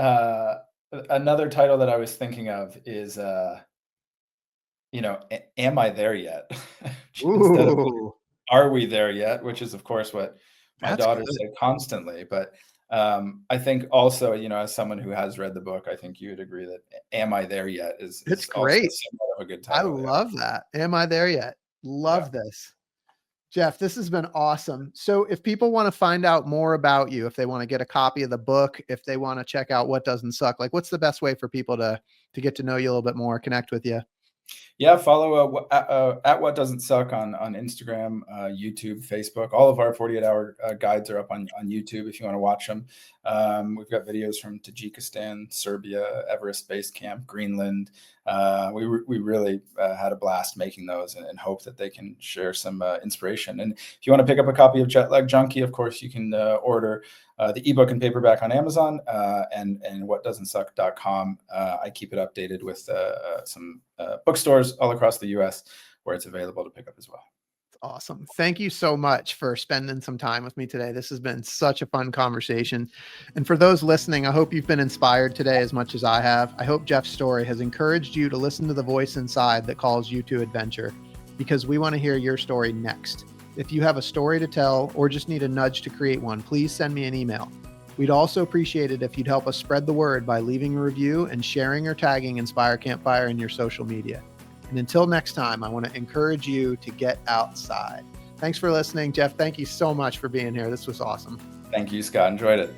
another title that I was thinking of is, Am I There Yet? Instead of Are We There Yet? Which is, of course, what my daughters say constantly. But I think also, as someone who has read the book, I think you would agree that Am I There Yet is great. Also somewhat of a good title. I love that. Am I There Yet? Love this. Jeff, this has been awesome. So if people want to find out more about you, if they want to get a copy of the book, if they want to check out What Doesn't Suck, like what's the best way for people to get to know you a little bit more, connect with you? Yeah, follow at What Doesn't Suck on Instagram, YouTube, Facebook. All of our 48-hour guides are up on YouTube if you want to watch them. We've got videos from Tajikistan, Serbia, Everest Base Camp, Greenland. We really had a blast making those, and hope that they can share some inspiration. And if you want to pick up a copy of Jet Lag Junkie, of course, you can order the ebook and paperback on Amazon, and whatdoesn'tsuck.com. I keep it updated with some bookstores all across the US where it's available to pick up as well. Awesome. Thank you so much for spending some time with me today. This has been such a fun conversation. And for those listening, I hope you've been inspired today as much as I have. I hope Jeff's story has encouraged you to listen to the voice inside that calls you to adventure, because we want to hear your story next. If you have a story to tell or just need a nudge to create one, please send me an email. We'd also appreciate it if you'd help us spread the word by leaving a review and sharing or tagging Inspire Campfire in your social media. And until next time, I want to encourage you to get outside. Thanks for listening, Jeff. Thank you so much for being here. This was awesome. Thank you, Scott. Enjoyed it.